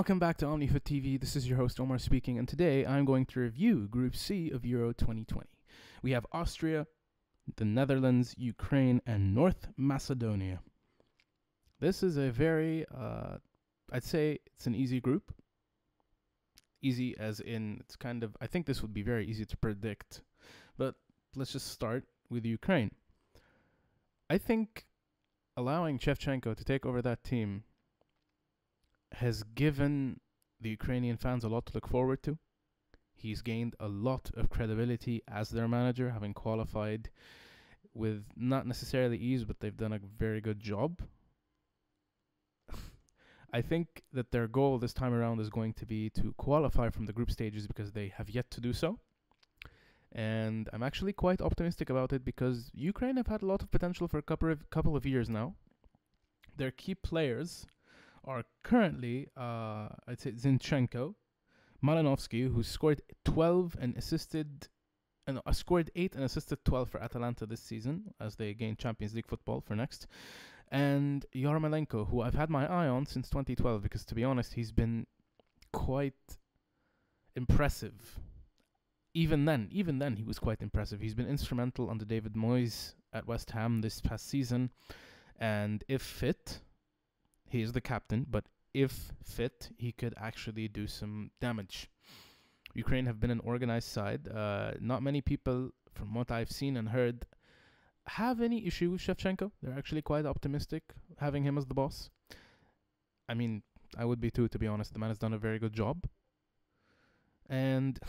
Welcome back to OmniFoot TV. This is your host Omar speaking, and today I'm going to review Group C of Euro 2020. We have Austria, the Netherlands, Ukraine, and North Macedonia. This is a very, I'd say it's an easy group. Easy as in, it's kind of, I think this would be very easy to predict. But let's just start with Ukraine. I think allowing Shevchenko to take over that team has given the Ukrainian fans a lot to look forward to. He's gained a lot of credibility as their manager, having qualified with not necessarily ease, but they've done a very good job. I think that their goal this time around is going to be to qualify from the group stages because they have yet to do so. And I'm actually quite optimistic about it because Ukraine have had a lot of potential for a couple of years now. Their key players are currently, I'd say, Zinchenko, Malinovsky, who scored 12 and assisted, and scored 8 and assisted 12 for Atalanta this season as they gain Champions League football for next, and Yarmolenko, who I've had my eye on since 2012 because, to be honest, he's been quite impressive. Even then, he was quite impressive. He's been instrumental under David Moyes at West Ham this past season, and if fit, he is the captain, but if fit, he could actually do some damage. Ukraine have been an organized side. Not many people, from what I've seen and heard, have any issue with Shevchenko. They're actually quite optimistic having him as the boss. I mean, I would be too, to be honest. The man has done a very good job. And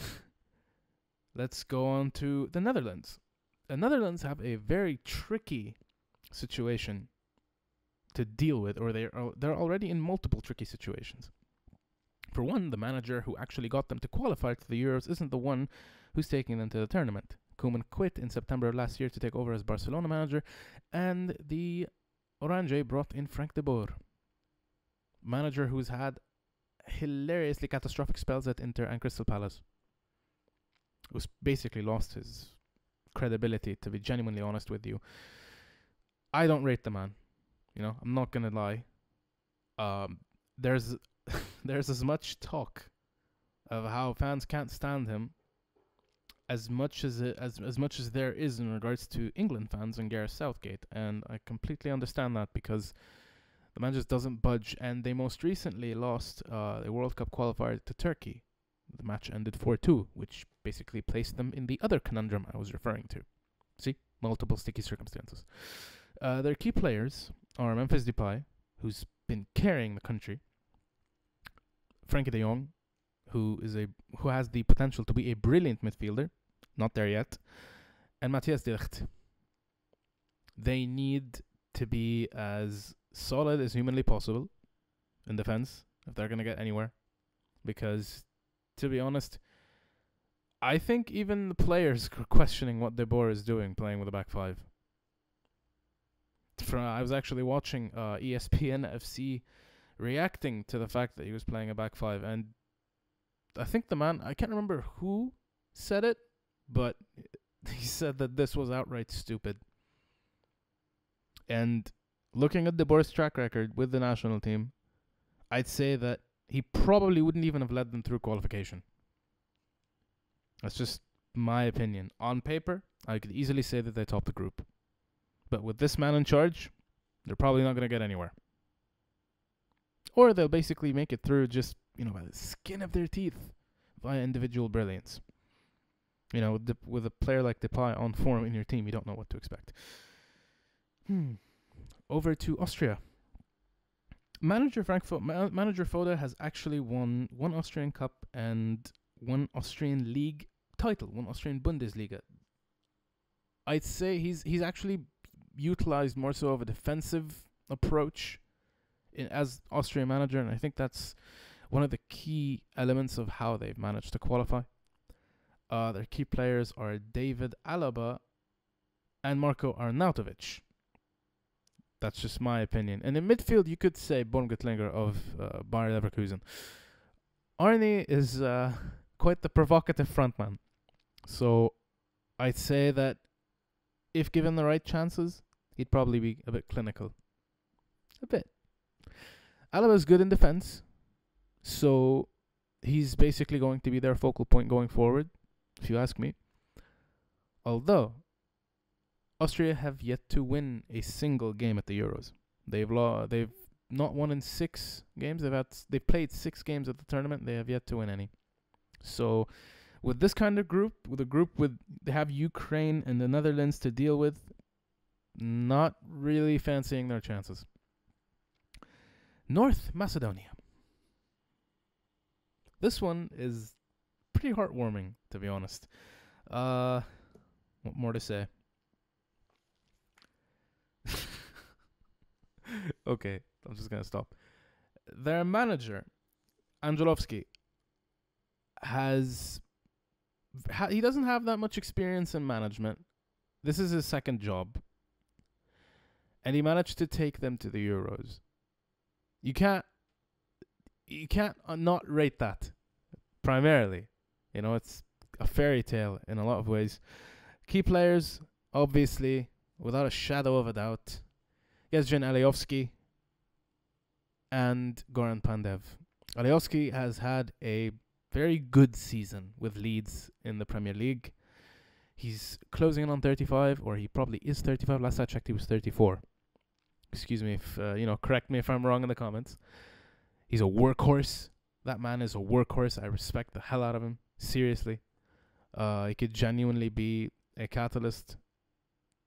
let's go on to the Netherlands. The Netherlands have a very tricky situation to deal with, or they're already in multiple tricky situations. For one, the manager who actually got them to qualify to the Euros isn't the one who's taking them to the tournament. Koeman quit in September of last year to take over as Barcelona manager, and the Orange brought in Frank de Boer, manager who's had hilariously catastrophic spells at Inter and Crystal Palace. Who's basically lost his credibility, to be genuinely honest with you. I don't rate the man. You know, I'm not gonna lie. There's as much talk of how fans can't stand him as much as there is in regards to England fans and Gareth Southgate, and I completely understand that because the man just doesn't budge. And they most recently lost the World Cup qualifier to Turkey. The match ended 4-2, which basically placed them in the other conundrum I was referring to. See, multiple sticky circumstances. Their key players are Memphis Depay, who's been carrying the country, Frankie de Jong, who has the potential to be a brilliant midfielder, not there yet, and Matthias de Ligt. They need to be as solid as humanly possible in defense if they're going to get anywhere, because, to be honest, I think even the players are questioning what De Boer is doing playing with a back five. I was actually watching ESPN FC reacting to the fact that he was playing a back five, and I think the man, I can't remember who said it, but he said that this was outright stupid. And looking at De Boer's track record with the national team, I'd say that he probably wouldn't even have led them through qualification. That's just my opinion. On paper, I could easily say that they topped the group. But with this man in charge, they're probably not going to get anywhere. Or they'll basically make it through just, by the skin of their teeth via individual brilliance. With a player like Depay on form in your team, you don't know what to expect. Over to Austria. Manager Foda has actually won one Austrian Cup and one Austrian League title, one Austrian Bundesliga. I'd say he's actually utilized more so of a defensive approach as Austrian manager, and I think that's one of the key elements of how they've managed to qualify. Their key players are David Alaba and Marko Arnautovic. That's just my opinion. And in midfield, you could say Baumgartlinger of Bayer Leverkusen. Arne is quite the provocative frontman. So I'd say that if given the right chances, he'd probably be a bit clinical. A bit. Alaba's good in defense. So he's basically going to be their focal point going forward, if you ask me. Although Austria have yet to win a single game at the Euros. They've not won in 6 games. They've played 6 games at the tournament. They have yet to win any. So with this kind of group, they have Ukraine and the Netherlands to deal with, not really fancying their chances. North Macedonia. This one is pretty heartwarming, to be honest. What more to say? Okay, I'm just gonna stop. Their manager, Angelovski, he doesn't have that much experience in management. This is his second job, and he managed to take them to the Euros. You can't not rate that. Primarily, it's a fairy tale in a lot of ways. Key players, obviously, without a shadow of a doubt, Yezgen Aleyovsky and Goran Pandev. Aleyovsky has had a very good season with Leeds in the Premier League. He's closing in on 35, or he probably is 35. Last I checked, he was 34. Excuse me if, correct me if I'm wrong in the comments. He's a workhorse. That man is a workhorse. I respect the hell out of him. Seriously. He could genuinely be a catalyst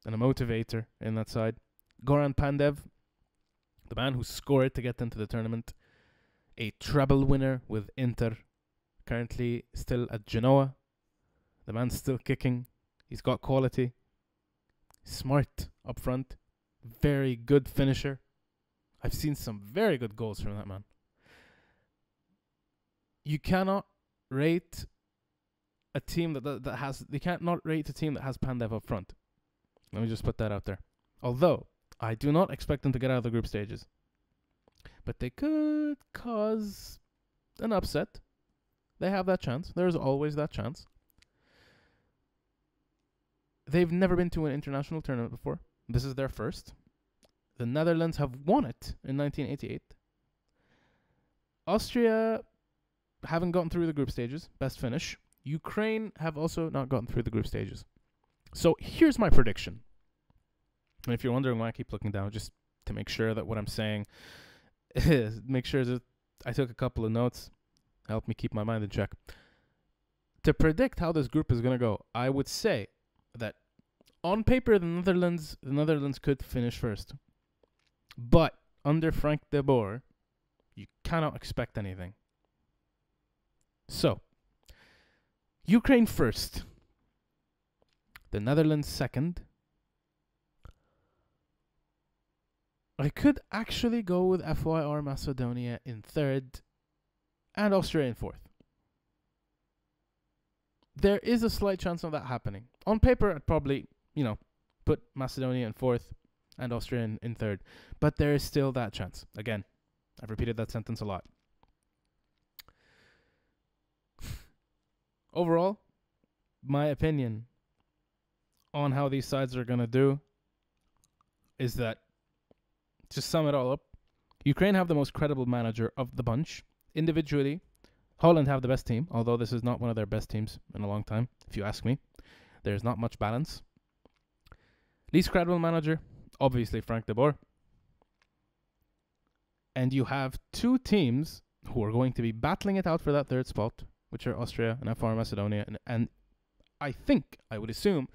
and a motivator in that side. Goran Pandev, the man who scored to get into the tournament. A treble winner with Inter. Currently still at Genoa. The man's still kicking. He's got quality. Smart up front. Very good finisher. I've seen some very good goals from that man. You cannot rate a team that has... You can't not rate a team that has Pandev up front. Let me just put that out there. Although, I do not expect them to get out of the group stages. But they could cause an upset. They have that chance. There's always that chance. They've never been to an international tournament before. This is their first. The Netherlands have won it in 1988. Austria haven't gotten through the group stages. Best finish. Ukraine have also not gotten through the group stages. So here's my prediction. And if you're wondering why I keep looking down, just to make sure that what I'm saying is, make sure that I took a couple of notes. Help me keep my mind in check. To predict how this group is going to go, I would say that on paper, the Netherlands could finish first. But under Frank de Boer, you cannot expect anything. So, Ukraine first. The Netherlands second. I could actually go with FYR Macedonia in third and Austria in fourth. There is a slight chance of that happening. On paper, I'd probably, put Macedonia in fourth and Austria in third. But there is still that chance. Again, I've repeated that sentence a lot. Overall, my opinion on how these sides are going to do is that, to sum it all up, Ukraine have the most credible manager of the bunch. Individually, Holland have the best team, although this is not one of their best teams in a long time, if you ask me. There's not much balance. Least credible manager, obviously Frank de Boer. And you have two teams who are going to be battling it out for that third spot, which are Austria and FR Macedonia. And I would assume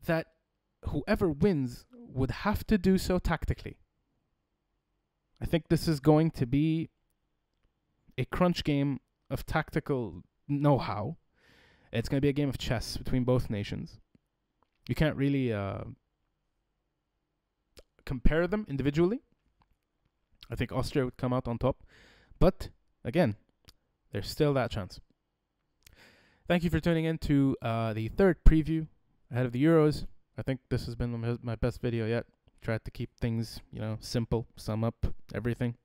that whoever wins would have to do so tactically. I think this is going to be a crunch game of tactical know-how. It's going to be a game of chess between both nations. You can't really compare them individually. I think Austria would come out on top. But, again, there's still that chance. Thank you for tuning in to the third preview ahead of the Euros. I think this has been my best video yet. Tried to keep things, simple, sum up everything.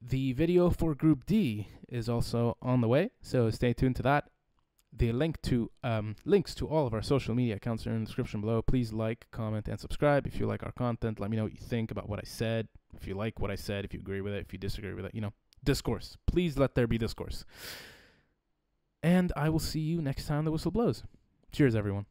The video for Group D is also on the way, so stay tuned to that. The links to all of our social media accounts are in the description below. Please like, comment, and subscribe if you like our content. Let me know what you think about what I said. If you like what I said, if you agree with it, if you disagree with it, discourse. Please let there be discourse. And I will see you next time the whistle blows. Cheers, everyone.